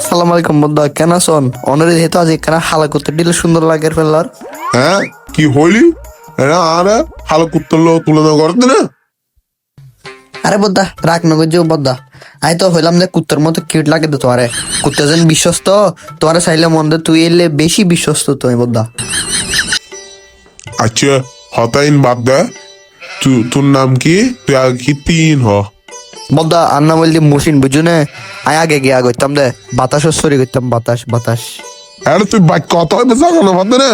আসসালামু আলাইকুম বন্ধু, কেন আছেন? অনারে যেহেতু আজ এখানে হালা করতে দিলে সুন্দর লাগে ফেলার। হ্যাঁ কি হইলি? এরা আরে হাল কুত্তলো তুলনা করতে না। আরে বদ্দা রাগ নগর যে বদ্দা, আই তো হইলাম যে কুত্তর মতো কিউট লাগে তো তোমারে। কুত্তা যেন বিশ্বস্ত, তোমারে চাইলে মন দে তুই এলে বেশি বিশ্বস্ত তুমি বদ্দা। আচ্ছা হতাইন বাদ দে, তোর নাম কি? তুই আগে কি তিন হ? বদ্দা আন্না বললি মুসিন বুঝু নে, আই আগে গিয়া করতাম দে বাতাস সরি করতাম, বাতাস বাতাস। আরে তুই বাইক কত হইবে জানো ভাবতে না?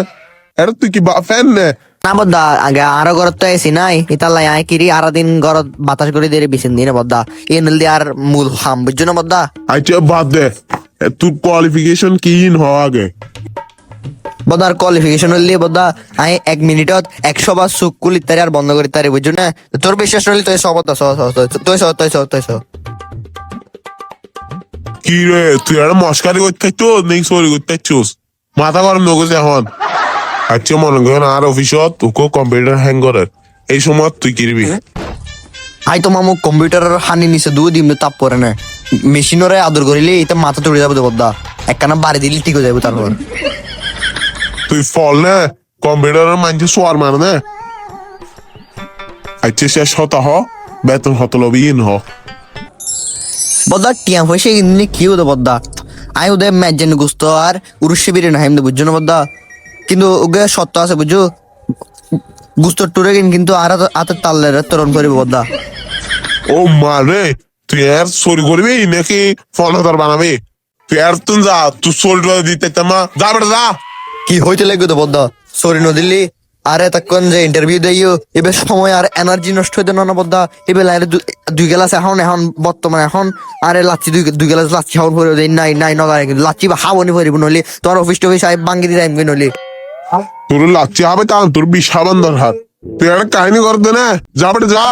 আরে তুই কি ফ্যান নে? না বদ্দা আগে আরো ঘরত তো এসি নাই, ইতালাই আই কিরি আরো দিন ঘরত বাতাস করে দিয়ে বিছিন দিনে বদ্দা। এ নলদি আর মূল হাম বুঝছো না বদ্দা। আচ্ছা বাদ দে, তোর কোয়ালিফিকেশন কি হ আগে? বদার কোয়ালিফিকেশন হইলে বদা আই 1 মিনিটত 100 বার চুক কুলি তারি আর বন্ধ করি তারি বুঝছো না। তোর বিশ্বাস হইলে তুই সবত তুই কি রে তুই আর মস্কারি করতে তো নেই, সরি করতে চুস মাথা গরম নগেছে এখন। আচ্ছা মনে করেন আর অফিসত তোকে কম্পিউটার হ্যাং করে, এই সময় তুই কিরবি? আই তো মামু কম্পিউটারের হানি নিছে 2 দিন তাপ পরে না, মেশিনরে আদর করিলে এটা মাথা তুড়ে যাবে তো বদা, একখানা বাড়ি দিলে ঠিক হয়ে যাবে তারপর। তুই ফল না কম্পিউটারের মানছে সোয়ার মানে না। আচ্ছা শেষ হতা হ, বেতন হত লবি ইন হ। বদা টিয়া পয়সা ইন্নি কি হতো বদা, আই ওদের ম্যাচ যেন গুস্ত আর উরুষে বিরে না হেমদে বুঝছো না বদা। কিন্তু ওকে সত্য আছে বুঝছো, গুস্ত টুরে কিন্তু আর হাতের তাল্লে তরণ করিব বদা। ও মা রে, তুই আর সরি করবি নাকি ফোন হাতার বানাবি? তুই আর তুই যা, তুই সরি দিতে মা যা বেটা যা। কি হইতে লাগবে তো বদ্দা, সরি নদিল্লি আরে তখন যে ইন্টারভিউ দিও এবার সময় আর এনার্জি নষ্ট হইতে না বদ্দা। এবার লাইরে 2 গ্লাস এখন এখন বর্তমানে এখন আরে লাচ্ছি 2 গ্লাস লাচ্ছি খাওয়ান পরে দেই নাই নাই নগারে কিন্তু লাচ্ছি বা খাওয়ানি পরিব নলি তোমার অফিস টফিস আই বাঙ্গি দিই টাইম নলি। তোর লাগছে হবে তা তোর বিশ হাত। তুই একটা কাহিনী করতে না, যা বেটা যা।